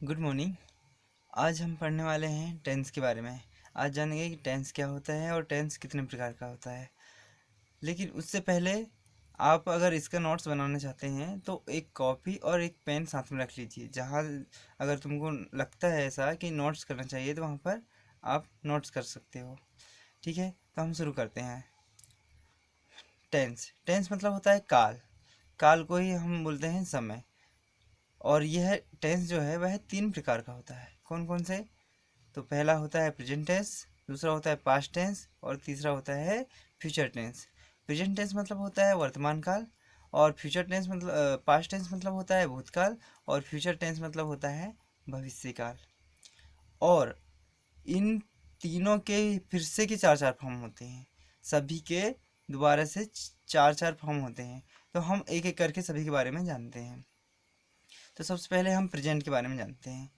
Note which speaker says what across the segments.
Speaker 1: Good morning. आज हम पढ़ने वाले हैं टेंस के बारे में। आज जानेंगे कि टेंस क्या होता है और टेंस कितने प्रकार का होता है। लेकिन उससे पहले आप अगर इसका नोट्स बनाना चाहते हैं तो एक कॉपी और एक पेन साथ में रख लीजिए। जहाँ अगर तुमको लगता है ऐसा कि नोट्स करना चाहिए तो वहाँ पर आप नोट्स कर सकते हो। ठीक है, तो हम शुरू करते हैं। टेंस टेंस मतलब होता है काल। काल को ही हम बोलते हैं समय। और यह टेंस जो है वह 3 प्रकार का होता है। कौन कौन से? तो पहला होता है प्रेजेंट टेंस, दूसरा होता है पास्ट टेंस और तीसरा होता है फ्यूचर टेंस। प्रेजेंट टेंस मतलब होता है वर्तमान काल, और फ्यूचर टेंस मतलब पास्ट टेंस मतलब होता है भूतकाल, और फ्यूचर टेंस मतलब होता है भविष्य काल। और इन तीनों के फिर से के चार चार फॉर्म होते हैं। सभी के दोबारा से चार चार फॉर्म होते हैं। तो हम एक एक करके सभी के बारे में जानते हैं। तो सबसे पहले हम प्रेजेंट के बारे में जानते हैं।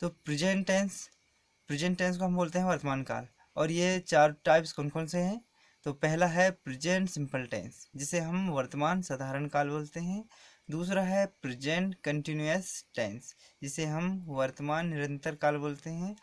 Speaker 1: तो प्रेजेंट टेंस को हम बोलते हैं वर्तमान काल। और ये चार टाइप्स कौन कौन से हैं? तो पहला है प्रेजेंट सिंपल टेंस, जिसे हम वर्तमान साधारण काल बोलते हैं। दूसरा है प्रेजेंट कंटिन्यूअस टेंस, जिसे हम वर्तमान निरंतर काल बोलते हैं।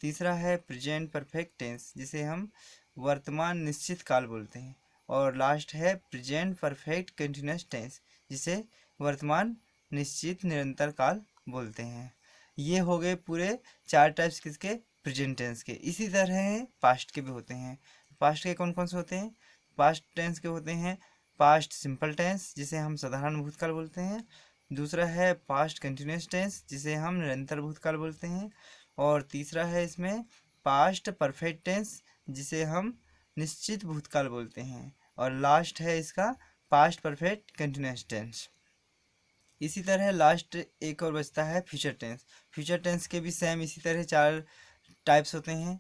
Speaker 1: तीसरा है प्रेजेंट परफेक्ट टेंस, जिसे हम वर्तमान निश्चित काल बोलते हैं। और लास्ट है प्रेजेंट परफेक्ट कंटिन्यूअस टेंस, जिसे वर्तमान निश्चित निरंतर काल बोलते हैं। ये हो गए पूरे चार टाइप्स किसके? प्रेजेंट टेंस के। इसी तरह पास्ट के भी होते हैं। पास्ट के कौन कौन से होते हैं? पास्ट टेंस के होते हैं पास्ट सिंपल टेंस, जिसे हम साधारण भूतकाल बोलते हैं। दूसरा है पास्ट कंटिन्यूअस टेंस, जिसे हम निरंतर भूतकाल बोलते हैं। और तीसरा है इसमें पास्ट परफेक्ट टेंस, जिसे हम निश्चित भूतकाल बोलते हैं। और लास्ट है इसका पास्ट परफेक्ट कंटिन्यूअस टेंस। इसी तरह लास्ट एक और बचता है फ्यूचर टेंस। फ्यूचर टेंस के भी सेम इसी तरह चार टाइप्स होते हैं।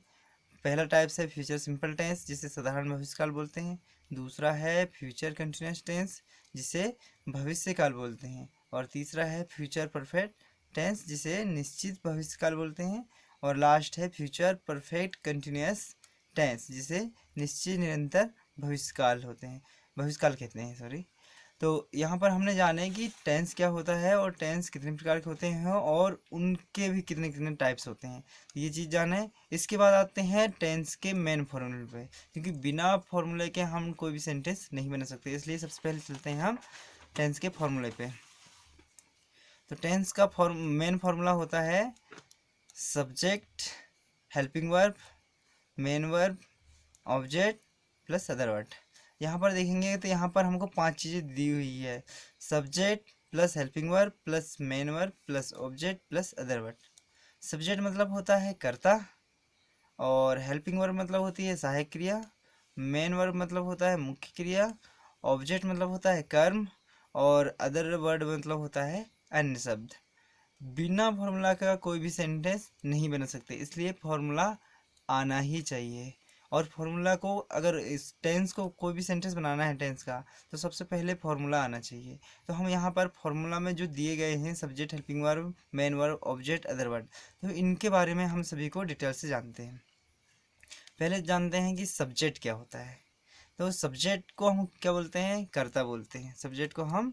Speaker 1: पहला टाइप्स है फ्यूचर सिंपल टेंस, जिसे साधारण भविष्यकाल बोलते हैं। दूसरा है फ्यूचर कंटिन्यूअस टेंस, जिसे भविष्यकाल बोलते हैं। और तीसरा है फ्यूचर परफेक्ट टेंस, जिसे निश्चित भविष्यकाल बोलते हैं। और लास्ट है फ्यूचर परफेक्ट कंटिन्यूअस टेंस, जिसे निश्चित निरंतर भविष्यकाल होते हैं, भविष्यकाल कहते हैं, सॉरी। तो यहाँ पर हमने जाने कि टेंस क्या होता है और टेंस कितने प्रकार के होते हैं और उनके भी कितने कितने टाइप्स होते हैं, ये चीज़ जाने। इसके बाद आते हैं टेंस के मेन फॉर्मूले पे, क्योंकि बिना फॉर्मूले के हम कोई भी सेंटेंस नहीं बना सकते। इसलिए सबसे पहले चलते हैं हम टेंस के फॉर्मूले पे। तो टेंस का मेन फॉर्मूला होता है subject, helping verb, main verb, object plus other word. यहाँ पर देखेंगे तो यहाँ पर हमको 5 चीज़ें दी हुई है। Subject plus helping verb plus main verb plus object plus other word. Subject मतलब होता है कर्ता, और हेल्पिंग वर्ब मतलब होती है सहायक क्रिया, मेन वर्ब मतलब होता है मुख्य क्रिया, ऑब्जेक्ट मतलब होता है कर्म, और अदर वर्ड मतलब होता है अन्य शब्द। बिना फॉर्मूला का कोई भी सेंटेंस नहीं बना सकते, इसलिए फॉर्मूला आना ही चाहिए। और फॉर्मूला को अगर इस टेंस को कोई भी सेंटेंस बनाना है टेंस का, तो सबसे पहले फॉर्मूला आना चाहिए। तो हम यहाँ पर फॉर्मूला में जो दिए गए हैं subject, helping verb, main verb, object, other word, तो इनके बारे में हम सभी को डिटेल से जानते हैं। पहले जानते हैं कि सब्जेक्ट क्या होता है। तो सब्जेक्ट को हम क्या बोलते हैं? कर्ता बोलते हैं। सब्जेक्ट को हम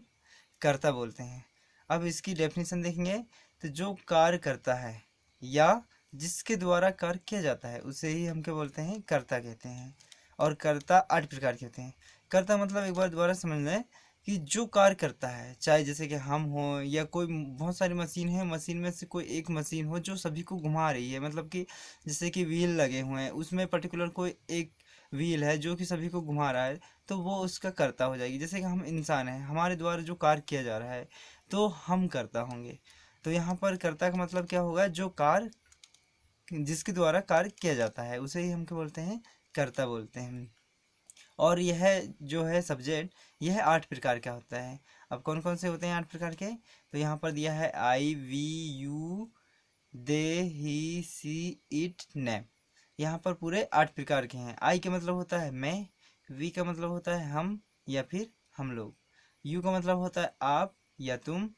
Speaker 1: कर्ता बोलते हैं। अब इसकी डेफिनेशन देखेंगे तो जो कार्य करता है या जिसके द्वारा कार्य किया जाता है उसे ही हम क्या बोलते हैं? कर्ता कहते हैं। और कर्ता 8 प्रकार के होते हैं। कर्ता मतलब एक बार दोबारा समझ लें कि जो कार्य करता है, चाहे जैसे कि हम हो या कोई बहुत सारी मशीन है, मशीन में से कोई एक मशीन हो जो सभी को घुमा रही है, मतलब कि जैसे कि व्हील लगे हुए हैं, उसमें पर्टिकुलर कोई एक व्हील है जो कि सभी को घुमा रहा है, तो वो उसका कर्ता हो जाएगी। जैसे कि हम इंसान हैं, हमारे द्वारा जो कार्य किया जा रहा है तो हम कर्ता होंगे। तो यहाँ पर कर्ता का मतलब क्या होगा? जो कार्य, जिसके द्वारा कार्य किया जाता है उसे ही हम क्या बोलते हैं? कर्ता बोलते हैं। और यह जो है सब्जेक्ट, यह 8 प्रकार का होता है। अब कौन कौन से होते हैं 8 प्रकार के? तो यहाँ पर दिया है I, we, you, they, he, she, it, name. यहाँ पर पूरे 8 प्रकार के हैं। आई का मतलब होता है मैं, वी का मतलब होता है हम या फिर हम लोग, यू का मतलब होता है आप या तुम,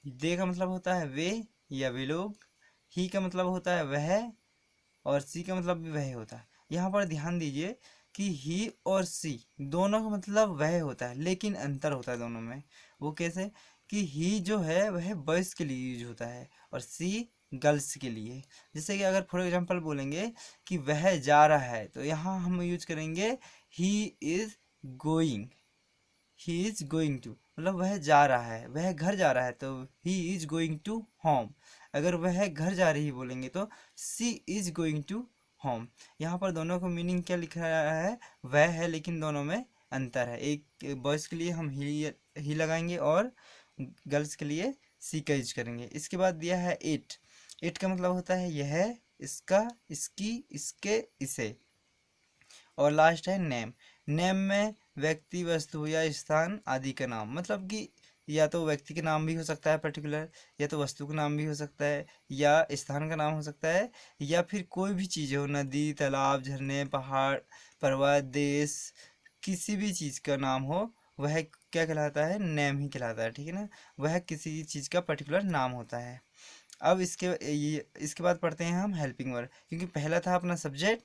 Speaker 1: दे का मतलब होता है वे या वे लोग, ही का मतलब होता है वह, और सी का मतलब भी वह होता है। यहाँ पर ध्यान दीजिए कि ही और सी दोनों का मतलब वह होता है, लेकिन अंतर होता है दोनों में। वो कैसे? कि ही जो है वह बॉयज़ के लिए यूज होता है और सी गर्ल्स के लिए। जैसे कि अगर फॉर एग्जांपल बोलेंगे कि वह जा रहा है, तो यहाँ हम यूज करेंगे he is going. He is going to, मतलब वह जा रहा है, वह घर जा रहा है, तो he is going to home. अगर वह घर जा रही बोलेंगे तो she is going to home. यहाँ पर दोनों को मीनिंग क्या लिख रहा है, वह है, लेकिन दोनों में अंतर है। एक बॉयज़ के लिए हम ही लगाएंगे और गर्ल्स के लिए सी का यूज करेंगे। इसके बाद दिया है इट। इट का मतलब होता है यह, इसका, इसकी, इसके, इसे। और लास्ट है नेम। नेम में व्यक्ति, वस्तु या स्थान आदि का नाम, मतलब कि या तो व्यक्ति के नाम भी हो सकता है पर्टिकुलर, या तो वस्तु का नाम भी हो सकता है, या स्थान का नाम हो सकता है, या फिर कोई भी चीज़ हो, नदी, तालाब, झरने, पहाड़, पर्वत, देश, किसी भी चीज़ का नाम हो, वह क्या कहलाता है, नेम ही कहलाता है। ठीक है ना, वह किसी चीज़ का पर्टिकुलर नाम होता है। अब इसके बाद पढ़ते हैं हम हेल्पिंग वर्ब, क्योंकि पहला था अपना सब्जेक्ट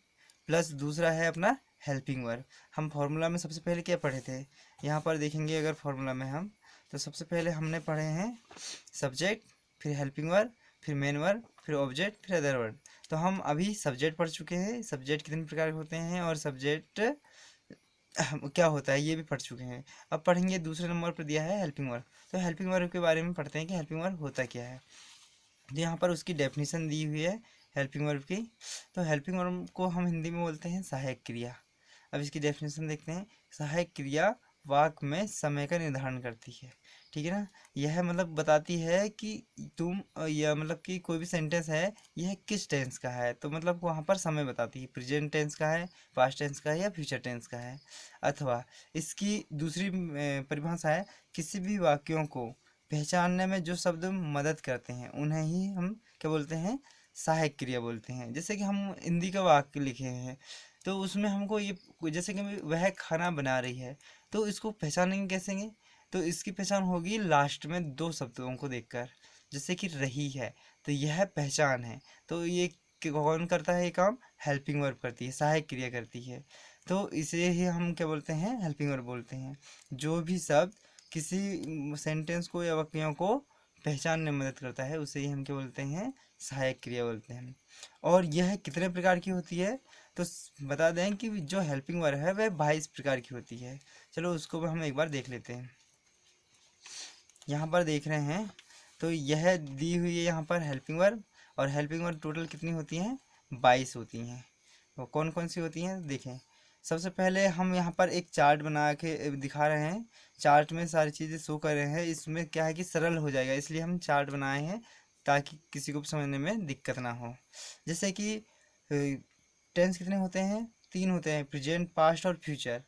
Speaker 1: प्लस दूसरा है अपना हेल्पिंग वर्ब। हम फॉर्मूला में सबसे पहले क्या पढ़े थे, यहाँ पर देखेंगे अगर फॉर्मूला में हम, तो सबसे पहले हमने पढ़े हैं सब्जेक्ट, फिर हेल्पिंग वर्ब, फिर मेन वर्ब, फिर ऑब्जेक्ट, फिर अदर वर्ब। तो हम अभी सब्जेक्ट पढ़ चुके हैं, सब्जेक्ट कितने प्रकार के होते हैं और सब्जेक्ट क्या होता है ये भी पढ़ चुके हैं। अब पढ़ेंगे दूसरे नंबर पर दिया है हेल्पिंग वर्ब। तो हेल्पिंग वर्ब के बारे में पढ़ते हैं कि हेल्पिंग वर्ब होता क्या है। तो यहाँ पर उसकी डेफिनेशन दी हुई है हेल्पिंग वर्ब की। तो हेल्पिंग वर्ब को हम हिंदी में बोलते हैं सहायक क्रिया। अब इसकी डेफिनेशन देखते हैं। सहायक क्रिया वाक्य में समय का निर्धारण करती है। ठीक है ना, यह मतलब बताती है कि तुम यह मतलब कि कोई भी सेंटेंस है यह किस टेंस का है, तो मतलब वहाँ पर समय बताती है, प्रेजेंट टेंस का है, पास्ट टेंस का है या फ्यूचर टेंस का है। अथवा इसकी दूसरी परिभाषा है, किसी भी वाक्यों को पहचानने में जो शब्द मदद करते हैं उन्हें ही हम क्या बोलते हैं, सहायक क्रिया बोलते हैं। जैसे कि हम हिंदी का वाक्य लिखे हैं, तो उसमें हमको ये, जैसे कि वह खाना बना रही है, तो इसको पहचानेंगे कैसे, तो इसकी पहचान होगी लास्ट में दो शब्दों को देखकर। जैसे कि रही है, तो यह पहचान है, तो ये कौन करता है ये काम, हेल्पिंग वर्ब करती है, सहायक क्रिया करती है। तो इसे ही हम क्या बोलते हैं, हेल्पिंग वर्ब बोलते हैं। जो भी शब्द किसी सेंटेंस को या वाक्यों को पहचानने में मदद करता है उसे ही हम क्या बोलते हैं, सहायक क्रिया बोलते हैं। और यह कितने प्रकार की होती है, तो बता दें कि जो हेल्पिंग वर्ब है वह 22 प्रकार की होती है। चलो उसको हम एक बार देख लेते हैं। यहाँ पर देख रहे हैं, तो यह दी हुई है यहाँ पर हेल्पिंग वर्ब, और हेल्पिंग वर्ब टोटल कितनी होती हैं, 22 होती हैं। वो कौन कौन सी होती हैं देखें। सबसे पहले हम यहाँ पर एक चार्ट बना के दिखा रहे हैं, चार्ट में सारी चीज़ें शो कर रहे हैं। इसमें क्या है कि सरल हो जाएगा, इसलिए हम चार्ट बनाए हैं ताकि किसी को समझने में दिक्कत ना हो। जैसे कि टेंस कितने होते हैं, 3 होते हैं, प्रेजेंट, पास्ट और फ्यूचर।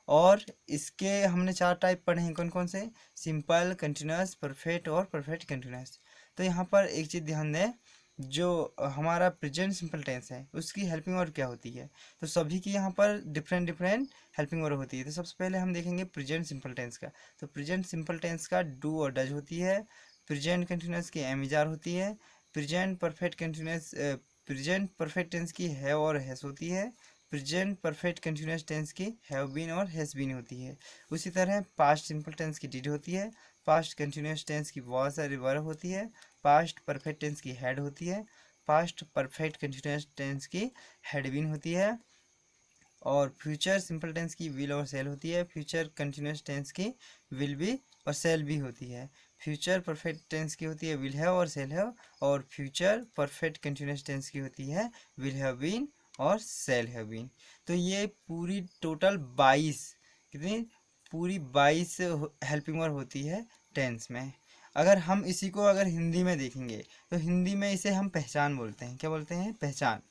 Speaker 1: और इसके हमने 4 टाइप पढ़े हैं, कौन कौन से, सिंपल, कंटिन्यूस, परफेक्ट और परफेक्ट कंटिन्यूस। तो यहाँ पर एक चीज़ ध्यान दें, जो हमारा प्रेजेंट सिंपल टेंस है उसकी हेल्पिंग वर्ब क्या होती है, तो सभी की यहाँ पर डिफरेंट डिफरेंट हेल्पिंग वर्ब होती है। तो सबसे पहले हम देखेंगे प्रेजेंट सिंपल टेंस का। तो प्रेजेंट सिंपल टेंस का डू और डज होती है। प्रेजेंट कंटिन्यूस की एम इज आर होती है। Present perfect continuous present perfect tense की हैव और हैज होती है। प्रेजेंट परफेक्ट कंटिन्यूस टेंस की हैव बीन और हैज बीन होती है। उसी तरह पास्ट सिंपल टेंस की डिड होती है। पास्ट कंटिन्यूस टेंस की वॉज और वर होती है। पास्ट परफेक्ट टेंस की हैड होती है। पास्ट परफेक्ट कंटिन्यूस टेंस की हैड बीन होती है। और फ्यूचर सिंपल टेंस की विल और सेल होती है। फ्यूचर कंटिन्यूस टेंस की विल बी और सेल भी होती है। फ्यूचर परफेक्ट टेंस की होती है विल हैव और सेल हैव। और फ्यूचर परफेक्ट कंटिन्यूस टेंस की होती है विल हैव बीन और सेल हैव बीन। तो ये पूरी टोटल 22, कितनी, पूरी 22 हेल्पिंग वर्ब होती है टेंस में। अगर हम इसी को अगर हिंदी में देखेंगे, तो हिंदी में इसे हम पहचान बोलते हैं। क्या बोलते हैं, पहचान।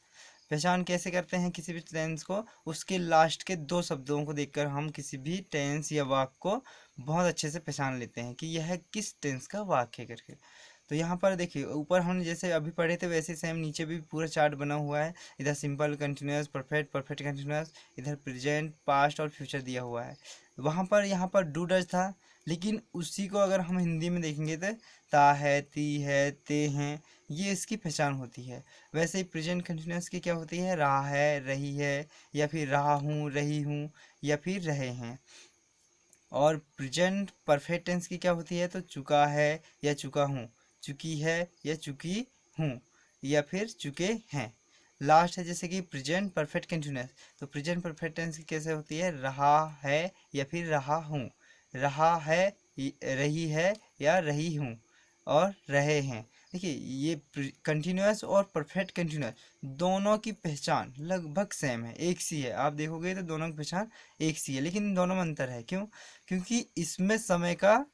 Speaker 1: पहचान कैसे करते हैं किसी भी टेंस को, उसके लास्ट के 2 शब्दों को देखकर हम किसी भी टेंस या वाक्य को बहुत अच्छे से पहचान लेते हैं कि यह किस टेंस का वाक्य है करके। तो यहाँ पर देखिए, ऊपर हमने जैसे अभी पढ़े थे वैसे सेम नीचे भी पूरा चार्ट बना हुआ है। इधर simple, continuous, perfect, perfect continuous, इधर प्रेजेंट, पास्ट और फ्यूचर दिया हुआ है। वहाँ पर यहाँ पर डू डज था, लेकिन उसी को अगर हम हिंदी में देखेंगे तो ता है, ती है, ते हैं, ये इसकी पहचान होती है। वैसे ही प्रेजेंट कंटिन्यूस की क्या होती है, रहा है, रही है, या फिर रहा हूँ, रही हूँ, या फिर रहे हैं। और प्रेजेंट परफेक्ट टेंस की क्या होती है, तो चुका है या चुका हूँ, चुकी है या चुकी हूँ, या फिर चुके हैं। लास्ट है जैसे कि प्रेजेंट परफेक्ट कंटिन्यूअस, तो प्रेजेंट परफेक्ट टेंस की कैसे होती है, रहा है या फिर रहा हूँ, रहा है, रही है या रही हूँ, और रहे हैं। देखिए ये कंटिन्यूअस और परफेक्ट कंटिन्यूअस दोनों की पहचान लगभग सेम है, एक सी है। आप देखोगे तो दोनों की पहचान एक सी है, लेकिन इन दोनों में अंतर है। क्यों? क्योंकि इसमें समय का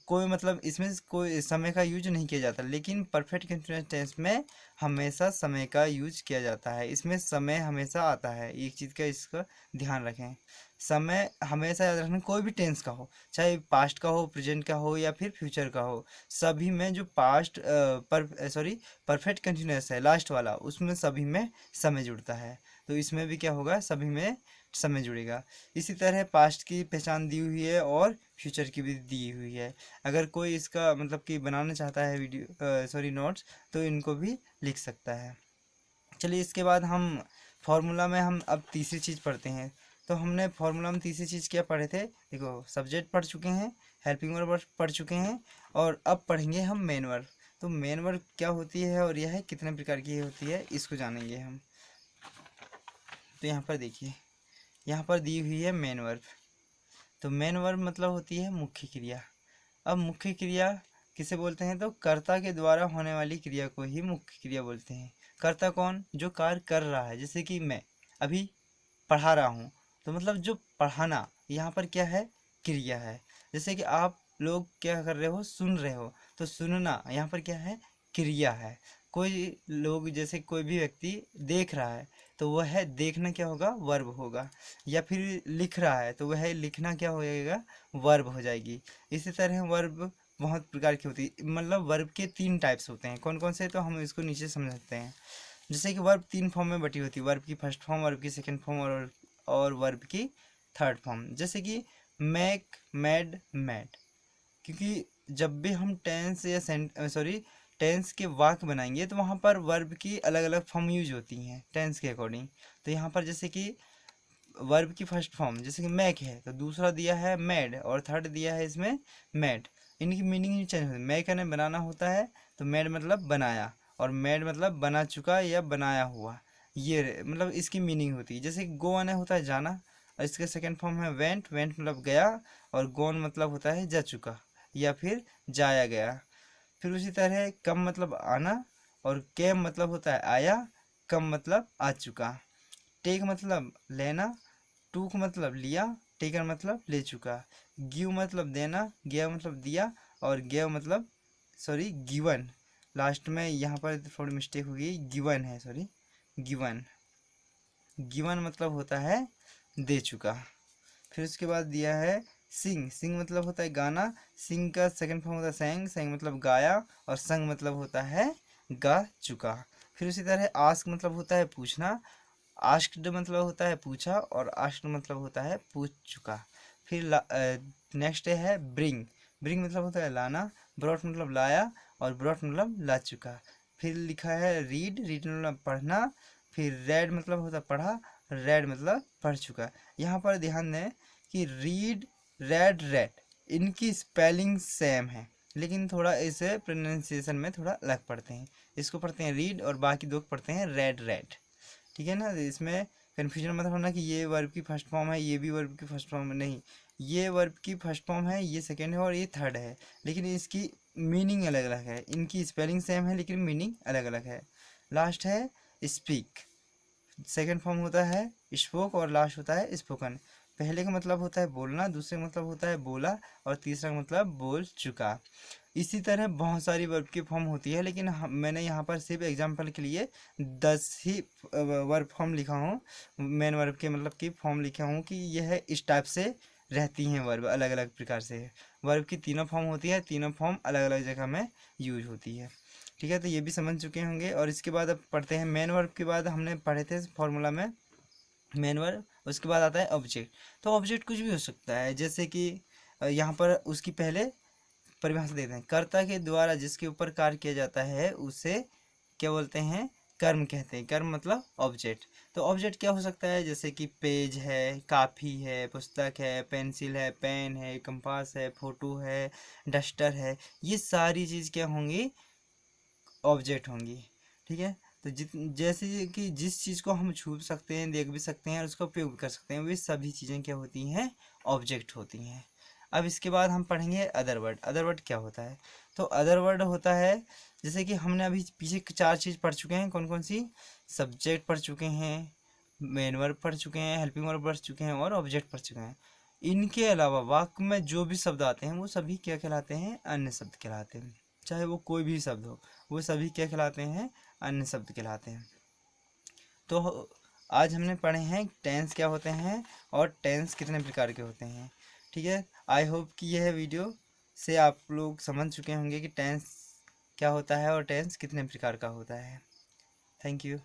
Speaker 1: कोई मतलब, इसमें कोई समय का यूज नहीं किया जाता, लेकिन परफेक्ट कंटिन्यूअस टेंस में हमेशा समय का यूज किया जाता है। इसमें समय हमेशा आता है, एक चीज़ का इसका ध्यान रखें। समय हमेशा याद रखना, कोई भी टेंस का हो, चाहे पास्ट का हो, प्रेजेंट का हो या फिर फ्यूचर का हो, सभी में जो पास्ट परफेक्ट कंटिन्यूअस है लास्ट वाला, उसमें सभी में समय जुड़ता है। तो इसमें भी क्या होगा, सभी में समय जुड़ेगा। इसी तरह पास्ट की पहचान दी हुई है और फ्यूचर की भी दी हुई है। अगर कोई इसका मतलब कि बनाना चाहता है नोट्स, तो इनको भी लिख सकता है। चलिए इसके बाद हम फॉर्मूला में हम अब तीसरी चीज़ पढ़ते हैं। तो हमने फॉर्मूला में तीसरी चीज़ क्या पढ़े थे, देखो सब्जेक्ट पढ़ चुके हैं, हेल्पिंग वर्ब पढ़ चुके हैं, और अब पढ़ेंगे हम मेन वर्ब। तो मेन वर्ब क्या होती है और यह कितने प्रकार की होती है, इसको जानेंगे हम। तो यहाँ पर देखिए, यहाँ पर दी हुई है मेन वर्ब। तो मेन वर्ब मतलब होती है मुख्य क्रिया। अब मुख्य क्रिया किसे बोलते हैं, तो कर्ता के द्वारा होने वाली क्रिया को ही मुख्य क्रिया बोलते हैं। कर्ता कौन, जो कार्य कर रहा है। जैसे कि मैं अभी पढ़ा रहा हूँ, तो मतलब जो पढ़ाना यहाँ पर क्या है, क्रिया है। जैसे कि आप लोग क्या कर रहे हो, सुन रहे हो, तो सुनना यहाँ पर क्या है, क्रिया है। कोई लोग जैसे कोई भी व्यक्ति देख रहा है, तो वह देखना क्या होगा, वर्ब होगा। या फिर लिख रहा है, तो वह लिखना क्या हो जाएगा, वर्ब हो जाएगी। इसी तरह वर्ब बहुत प्रकार की होती है, मतलब वर्ब के 3 टाइप्स होते हैं। कौन कौन से, तो हम इसको नीचे समझ सकते हैं। जैसे कि वर्ब 3 फॉर्म में बटी होती है, वर्ब की फर्स्ट फॉर्म, वर्ब की सेकंड फॉर्म, और वर्ब की थर्ड फॉर्म। जैसे कि मेक, मेड, मेड। क्योंकि जब भी हम टेंस या टेंस के वाक्य बनाएंगे, तो वहाँ पर वर्ब की अलग अलग फॉर्म यूज होती हैं टेंस के अकॉर्डिंग। तो यहाँ पर जैसे कि वर्ब की फर्स्ट फॉर्म जैसे कि मैक है, तो दूसरा दिया है मेड, और थर्ड दिया है इसमें मेड। इनकी मीनिंग चेंज होती है। मैक ने बनाना होता है, तो मेड मतलब बनाया, और मेड मतलब बना चुका या बनाया हुआ। ये मतलब इसकी मीनिंग होती है। जैसे गो आने होता है जाना, और इसके सेकंड फॉर्म है वेंट, वेंट मतलब गया, और गोन मतलब होता है जा चुका या फिर जाया गया। फिर उसी तरह कम मतलब आना, और केम मतलब होता है आया, कम मतलब आ चुका। टेक मतलब लेना, टूक मतलब लिया, टेकन मतलब ले चुका। गिव मतलब देना, गया मतलब दिया, और गेव मतलब गिवन। लास्ट में यहाँ पर थोड़ी मिस्टेक हो गई, गिवन है, गिवन। गिवन मतलब होता है दे चुका। फिर उसके बाद दिया है सिंग, सिंग मतलब होता है गाना, सिंग का सेकंड फॉर्म होता है सैंग, सैंग मतलब गाया, और संग मतलब होता है गा चुका। फिर उसी तरह आस्क मतलब होता है पूछना, आस्क्ड मतलब होता है पूछा, और आस्क्ड मतलब होता है पूछ चुका। फिर नेक्स्ट है ब्रिंग, ब्रिंग मतलब होता है लाना, ब्रॉट मतलब लाया, और ब्रॉट मतलब ला चुका। फिर लिखा है रीड, रीड मतलब पढ़ना। फिर रेड मतलब होता है पढ़ा, रेड मतलब पढ़ चुका। यहाँ पर ध्यान दें कि रीड, रेड, रेड इनकी स्पेलिंग सेम है, लेकिन थोड़ा इसे प्रोनाउंसिएशन में थोड़ा अलग पढ़ते हैं। इसको पढ़ते हैं रीड, और बाकी दो पढ़ते हैं रेड, रेड। ठीक है ना, इसमें कन्फ्यूजन मत होना कि ये वर्ब की फर्स्ट फॉर्म है, ये भी वर्ब की फर्स्ट फॉर्म है। नहीं, ये वर्ब की फर्स्ट फॉर्म है, ये सेकेंड है, और ये थर्ड है, लेकिन इसकी मीनिंग अलग अलग है। इनकी स्पेलिंग सेम है, लेकिन मीनिंग अलग अलग है। लास्ट है स्पीक, सेकेंड फॉर्म होता है स्पोक, और लास्ट होता है स्पोकन। पहले का मतलब होता है बोलना, दूसरे का मतलब होता है बोला, और तीसरा का मतलब बोल चुका। इसी तरह बहुत सारी वर्ब की फॉर्म होती है, लेकिन मैंने यहाँ पर सिर्फ एग्जांपल के लिए 10 ही वर्ब फॉर्म लिखा हूँ, मेन वर्ब के मतलब कि फॉर्म लिखा हूँ कि यह इस टाइप से रहती हैं वर्ब, अलग अलग प्रकार से। वर्ब की तीनों फॉर्म होती है, तीनों फॉर्म अलग अलग जगह में यूज होती है। ठीक है, तो ये भी समझ चुके होंगे। और इसके बाद अब पढ़ते हैं मेन वर्ब के बाद हमने पढ़े थे फॉर्मूला में मेन वर्ब, उसके बाद आता है ऑब्जेक्ट। तो ऑब्जेक्ट कुछ भी हो सकता है, जैसे कि यहाँ पर उसकी पहले परिभाषा देते हैं, कर्ता के द्वारा जिसके ऊपर कार्य किया जाता है उसे क्या बोलते हैं, कर्म कहते हैं। कर्म मतलब ऑब्जेक्ट। तो ऑब्जेक्ट क्या हो सकता है, जैसे कि पेज है, काफ़ी है, पुस्तक है, पेंसिल है, पेन है, कंपास है, फोटो है, डस्टर है, ये सारी चीज़ क्या होंगी, ऑब्जेक्ट होंगी। ठीक है। तो जैसे कि जिस चीज़ को हम छू सकते हैं, देख भी सकते हैं और उसका उपयोग भी कर सकते हैं, वे सभी चीज़ें क्या होती हैं, ऑब्जेक्ट होती हैं। अब इसके बाद हम पढ़ेंगे अदर वर्ड। अदर वर्ड क्या होता है, तो अदर वर्ड होता है, जैसे कि हमने अभी पीछे 4 चीज़ पढ़ चुके हैं, कौन कौन सी, सब्जेक्ट पढ़ चुके हैं, मेन वर्ब पढ़ चुके हैं, हेल्पिंग वर्ब पढ़ चुके हैं और ऑब्जेक्ट पढ़ चुके हैं। इनके अलावा वाक्य में जो भी शब्द आते हैं वो सभी क्या कहलाते हैं, अन्य शब्द कहलाते हैं। चाहे वो कोई भी शब्द हो, वो सभी क्या कहलाते हैं, अन्य शब्द कहलाते हैं। तो आज हमने पढ़े हैं टेंस क्या होते हैं और टेंस कितने प्रकार के होते हैं। ठीक है। आई होप कि यह वीडियो से आप लोग समझ चुके होंगे कि टेंस क्या होता है और टेंस कितने प्रकार का होता है। Thank you.